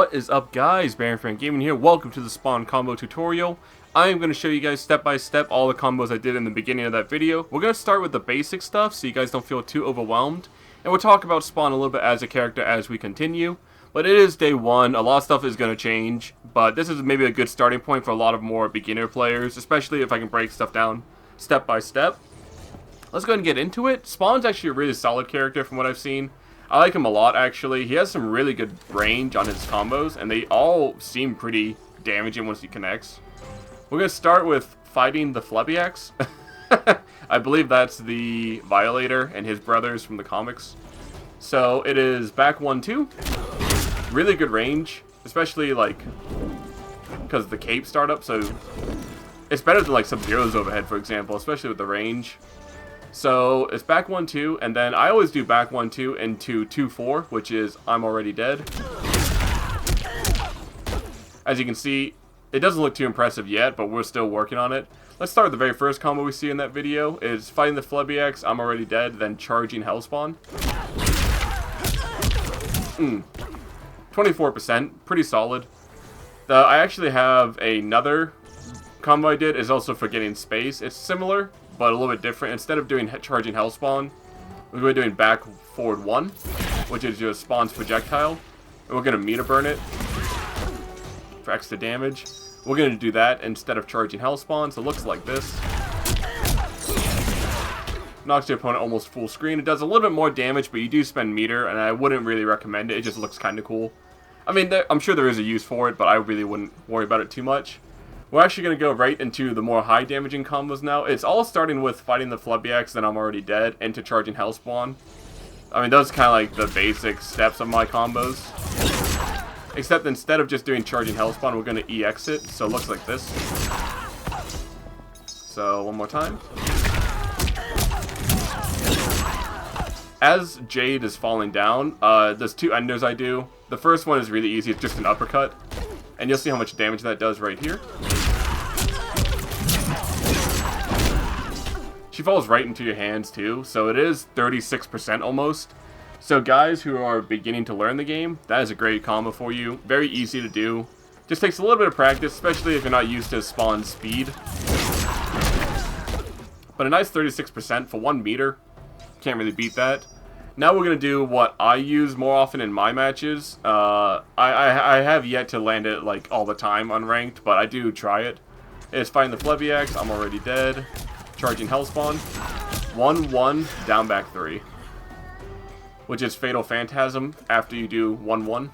What is up, guys? Baron Gaming here. Welcome to the Spawn combo tutorial. I am going to show you guys step by step all the combos I did in the beginning of that video. We're going to start with the basic stuff so you guys don't feel too overwhelmed. And we'll talk about Spawn a little bit as a character as we continue. But it is day one. A lot of stuff is going to change. But this is maybe a good starting point for a lot of more beginner players, especially if I can break stuff down step by step. Let's go ahead and get into it. Spawn's actually a really solid character from what I've seen. I like him a lot, actually. He has some really good range on his combos, and they all seem pretty damaging once he connects. We're going to start with fighting the Flebiax. I believe that's the Violator and his brothers from the comics. So it is back 1-2. Really good range, especially like because of the cape startup. So it's better than like Sub-Zero's overhead, for example, especially with the range. So it's back 1-2, and then I always do back 1-2 into 2-4, which is I'm already dead. As you can see, it doesn't look too impressive yet, but we're still working on it. Let's start with the very first combo we see in that video. Is fighting the Flebiax, I'm already dead, then charging Hellspawn. 24%, pretty solid. I actually have another combo I did, is also for getting space. It's similar, but a little bit different. Instead of doing charging Hellspawn, we're going to be doing back forward 1, which is your spawn's projectile. And we're going to meter burn it for extra damage. We're going to do that instead of charging Hellspawn, so it looks like this. Knocks your opponent almost full screen. It does a little bit more damage, but you do spend meter, and I wouldn't really recommend it. It just looks kind of cool. I mean, I'm sure there is a use for it, but I really wouldn't worry about it too much. We're actually going to go right into the more high damaging combos now. It's all starting with fighting the Flebiax, then I'm already dead, into charging Hellspawn. I mean, those are kind of like the basic steps of my combos. Except instead of just doing charging Hellspawn, we're going to EX it, so it looks like this. So, one more time. As Jade is falling down, there's two enders I do. The first one is really easy, it's just an uppercut. And you'll see how much damage that does right here. She falls right into your hands too, so it is 36% almost. So guys who are beginning to learn the game, that is a great combo for you. Very easy to do. Just takes a little bit of practice, especially if you're not used to spawn speed. But a nice 36% for 1 meter. Can't really beat that. Now we're going to do what I use more often in my matches. I have yet to land it like all the time unranked, but I do try it. It's fighting the Flebiax, I'm already dead. Charging Hellspawn. 1-1, down back 3. Which is Fatal Phantasm after you do 1-1.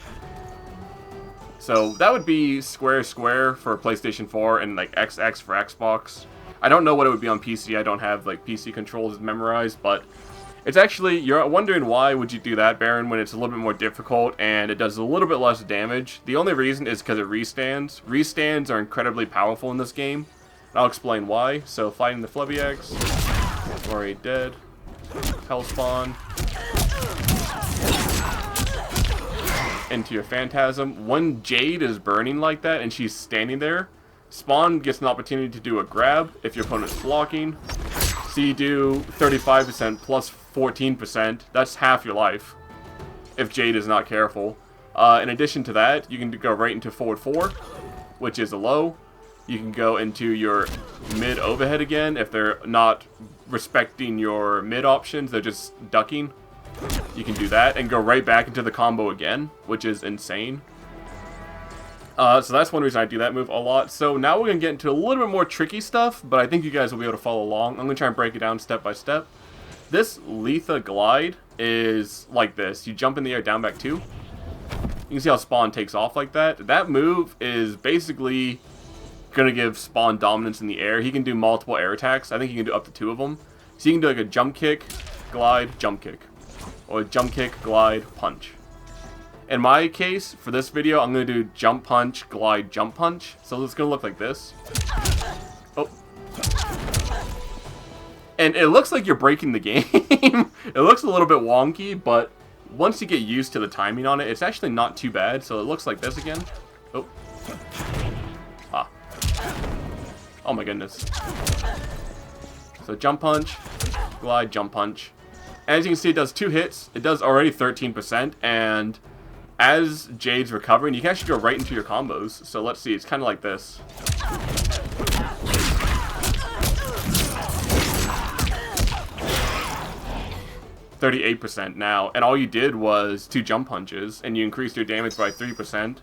So that would be square for PlayStation 4 and like XX for Xbox. I don't know what it would be on PC. I don't have like PC controls memorized, but it's actually, you're wondering why would you do that, Baron, when it's a little bit more difficult and it does a little bit less damage. The only reason is because it restands. Restands are incredibly powerful in this game. And I'll explain why. So, fighting the Flebiax. Already dead. Hellspawn. Into your Phantasm. When Jade is burning like that and she's standing there, Spawn gets an opportunity to do a grab if your opponent's blocking. So you do 35% plus 14%. That's half your life if Jade is not careful. In addition to that, you can go right into forward 4, which is a low. You can go into your mid overhead again if they're not respecting your mid options. They're just ducking. You can do that and go right back into the combo again, which is insane. So that's one reason I do that move a lot. So now we're going to get into a little bit more tricky stuff, but I think you guys will be able to follow along. I'm going to try and break it down step by step. This Letha glide is like this. You jump in the air, down back 2. You can see how Spawn takes off like that. That move is basically going to give Spawn dominance in the air. He can do multiple air attacks. I think he can do up to 2 of them. So you can do like a jump kick, glide, jump kick. Or jump kick, glide, punch. In my case, for this video, I'm going to do jump punch, glide, jump punch. So it's going to look like this. Oh. And it looks like you're breaking the game. It looks a little bit wonky, but once you get used to the timing on it, it's actually not too bad. So it looks like this again. Oh. Ah. Oh my goodness. So jump punch, glide, jump punch. As you can see, it does 2 hits. It does already 13%, and as Jade's recovering, you can actually go right into your combos. So let's see, it's kind of like this. 38% now, and all you did was 2 jump punches, and you increased your damage by 3%.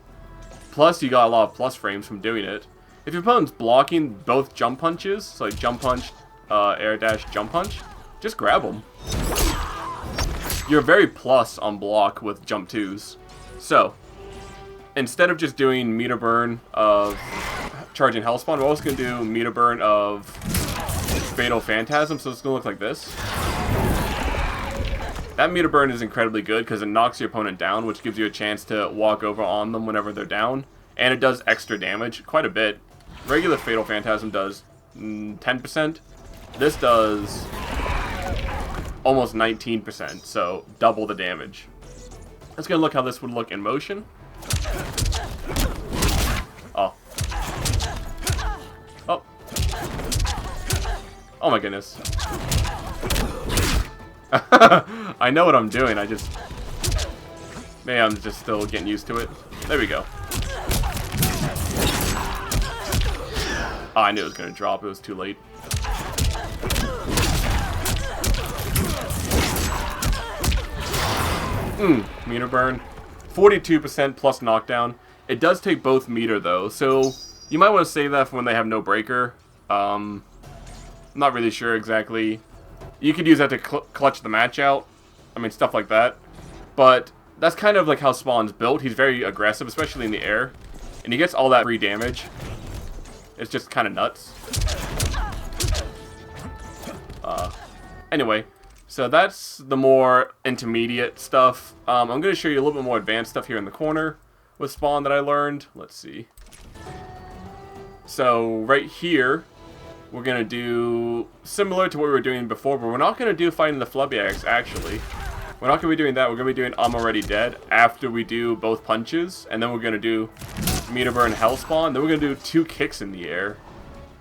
Plus, you got a lot of plus frames from doing it. If your opponent's blocking both jump punches, so like jump punch, air dash, jump punch, just grab them. You're very plus on block with jump 2s. So, instead of just doing meter burn of charging Hellspawn, we're also going to do meter burn of Fatal Phantasm, so it's going to look like this. That meter burn is incredibly good because it knocks your opponent down, which gives you a chance to walk over on them whenever they're down. And it does extra damage, quite a bit. Regular Fatal Phantasm does 10%. This does almost 19%, so double the damage. Let's go look how this would look in motion. Oh. Oh. Oh my goodness. I know what I'm doing, maybe I'm just still getting used to it. There we go. Oh, I knew it was going to drop, it was too late. Meter burn. 42% plus knockdown. It does take both meter though, so you might want to save that for when they have no breaker. I'm not really sure exactly. You could use that to clutch the match out. I mean, stuff like that. But that's kind of like how Spawn's built. He's very aggressive, especially in the air. And he gets all that free damage. It's just kind of nuts. Anyway, so that's the more intermediate stuff. I'm going to show you a little bit more advanced stuff here in the corner with Spawn that I learned. Let's see. So right here, we're going to do similar to what we were doing before, but we're not going to do fighting the Flubbiax, actually. We're not going to be doing that. We're going to be doing I'm Already Dead after we do both punches, and then we're going to do Meter Burn Hellspawn. Then we're going to do 2 kicks in the air,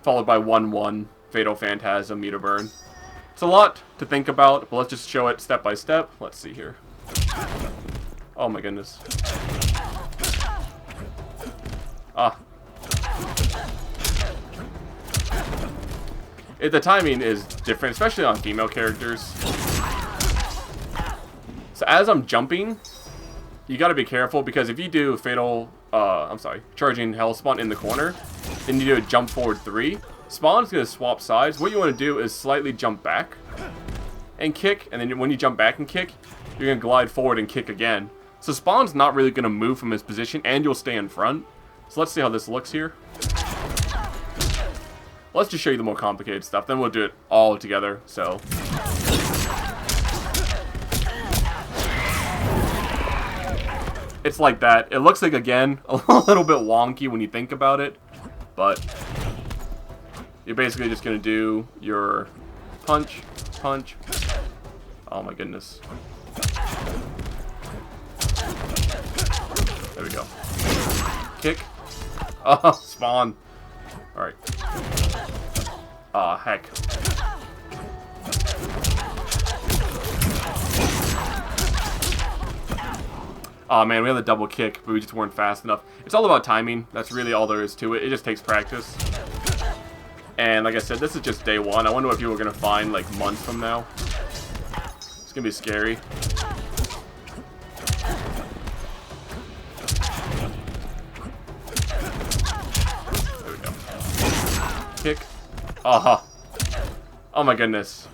followed by 1-1 Fatal Phantasm Meter Burn. It's a lot to think about, but let's just show it step by step. Let's see here. Oh my goodness. Ah. The timing is different, especially on female characters. So as I'm jumping, you gotta be careful, because if you do charging Hellspawn in the corner, then you do a jump forward 3, Spawn's gonna swap sides. What you wanna do is slightly jump back and kick, and then when you jump back and kick, you're gonna glide forward and kick again. So Spawn's not really gonna move from his position, and you'll stay in front. So let's see how this looks here. Let's just show you the more complicated stuff, then we'll do it all together, so. It's like that. It looks like, again, a little bit wonky when you think about it, but you're basically just going to do your punch, punch. Oh my goodness. There we go. Kick. Oh, Spawn. Alright. Aw, heck. Aw, man, we had the double kick, but we just weren't fast enough. It's all about timing. That's really all there is to it. It just takes practice. And like I said, this is just day 1. I wonder what people are going to find, like, months from now. It's going to be scary. There we go. Kick. Aha. Oh my goodness.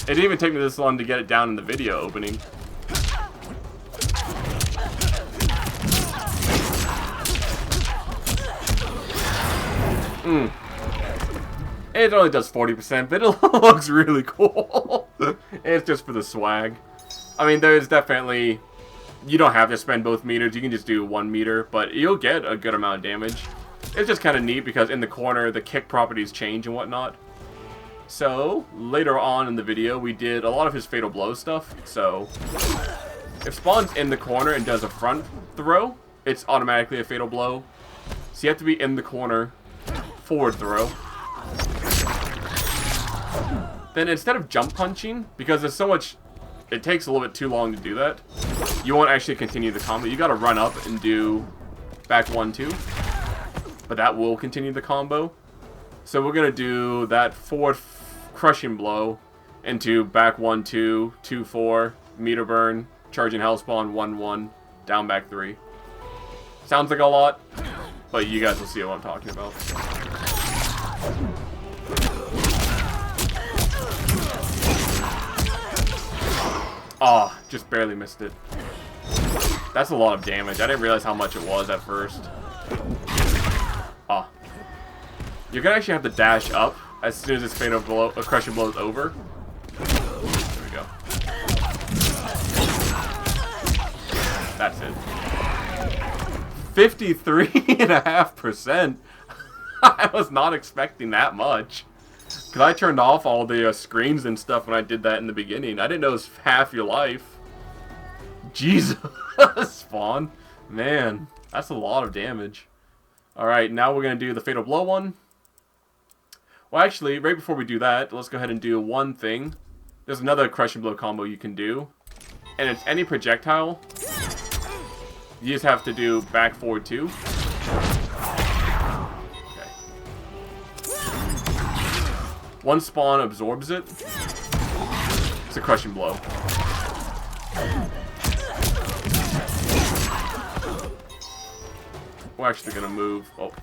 It didn't even take me this long to get it down in the video opening. It only does 40%, but it looks really cool. It's just for the swag. I mean, there's definitely... You don't have to spend both meters. You can just do 1 meter, but you'll get a good amount of damage. It's just kind of neat because in the corner, the kick properties change and whatnot. So, later on in the video, we did a lot of his Fatal Blow stuff. So, if Spawn's in the corner and does a front throw, it's automatically a Fatal Blow. So you have to be in the corner, forward throw. Then instead of jump punching, because there's so much, it takes a little bit too long to do that, you won't actually continue the combo. You gotta run up and do back 1-2. But that will continue the combo. So we're gonna do that forward crushing blow into back 1-2, 2-4, meter burn, charging health spawn, 1-1, down back 3. Sounds like a lot, but you guys will see what I'm talking about. Oh, just barely missed it. That's a lot of damage. I didn't realize how much it was at first. Oh. You're gonna actually have to dash up as soon as this fatal blow, crushing blow is over. There we go. That's it. 53.5%. I was not expecting that much. Because I turned off all the screens and stuff when I did that in the beginning. I didn't know it was half your life. Jesus, Spawn. Man, that's a lot of damage. Alright, now we're going to do the Fatal Blow one. Well, actually, right before we do that, let's go ahead and do one thing. There's another Crushing Blow combo you can do. And it's any projectile. You just have to do back forward 2. One spawn absorbs it. It's a crushing blow. We're actually gonna move. Oh.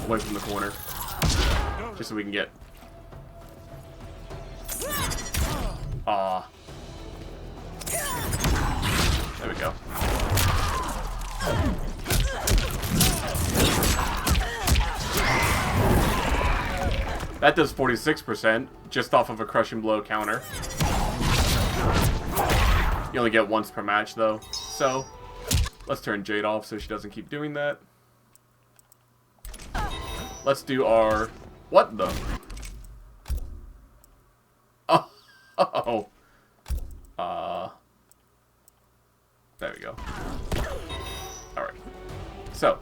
Away from the corner. Just so we can get. Ah. There we go. That does 46% just off of a crushing blow counter. You only get once per match though. So let's turn Jade off so she doesn't keep doing that. Let's do our what the? Oh. There we go. Alright. So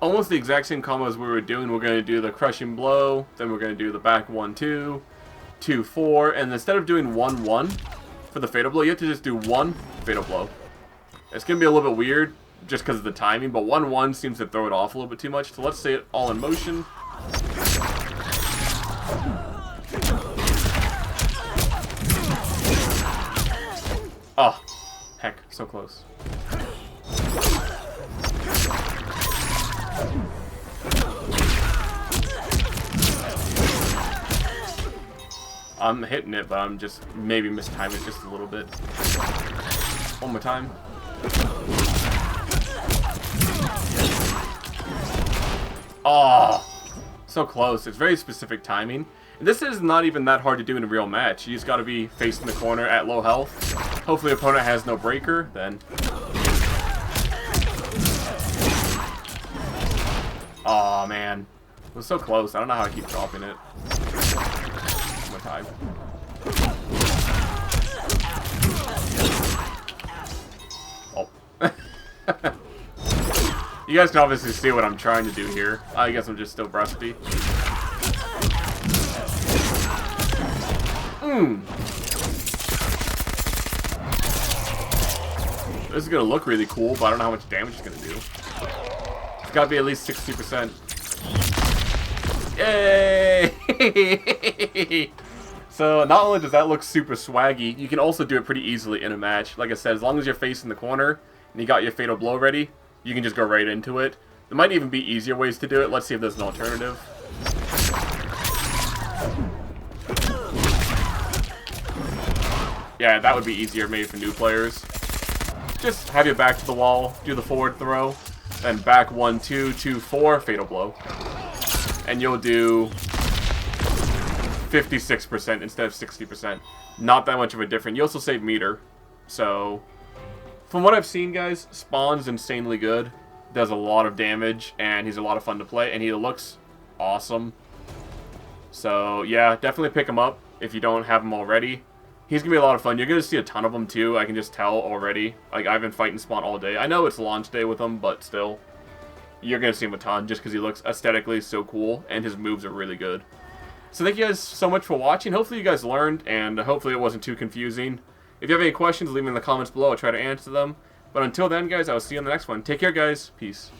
almost the exact same combo as we were doing. We're going to do the crushing blow, then we're going to do the back 1-2, 2-4, and instead of doing 1-1 for the fatal blow, you have to just do one fatal blow. It's going to be a little bit weird just because of the timing, but 1-1 seems to throw it off a little bit too much. So let's say it all in motion. Oh, heck, so close. I'm hitting it, but I'm just maybe mistiming it just a little bit. One more time. Oh, so close. It's very specific timing. And this is not even that hard to do in a real match. You just got to be facing the corner at low health. Hopefully the opponent has no breaker, then. Aw, man. It was so close. I don't know how I keep dropping it. One more time. Oh. You guys can obviously see what I'm trying to do here. I guess I'm just still rusty. This is going to look really cool, but I don't know how much damage it's going to do. It's got to be at least 60%. Yay! So not only does that look super swaggy, you can also do it pretty easily in a match. Like I said, as long as you're facing the corner and you got your fatal blow ready, you can just go right into it. There might even be easier ways to do it. Let's see if there's an alternative. Yeah, that would be easier maybe for new players. Just have your back to the wall, do the forward throw, then back 1-2, 2-4, fatal blow. And you'll do 56% instead of 60%. Not that much of a difference. You also save meter. So, from what I've seen, guys, Spawn's insanely good. Does a lot of damage, and he's a lot of fun to play, and he looks awesome. So, yeah, definitely pick him up if you don't have him already. He's going to be a lot of fun. You're going to see a ton of them, too. I can just tell already. Like, I've been fighting Spawn all day. I know it's launch day with him, but still. You're going to see him a ton just because he looks aesthetically so cool, and his moves are really good. So thank you guys so much for watching. Hopefully you guys learned, and hopefully it wasn't too confusing. If you have any questions, leave them in the comments below. I'll try to answer them. But until then, guys, I'll see you on the next one. Take care, guys. Peace.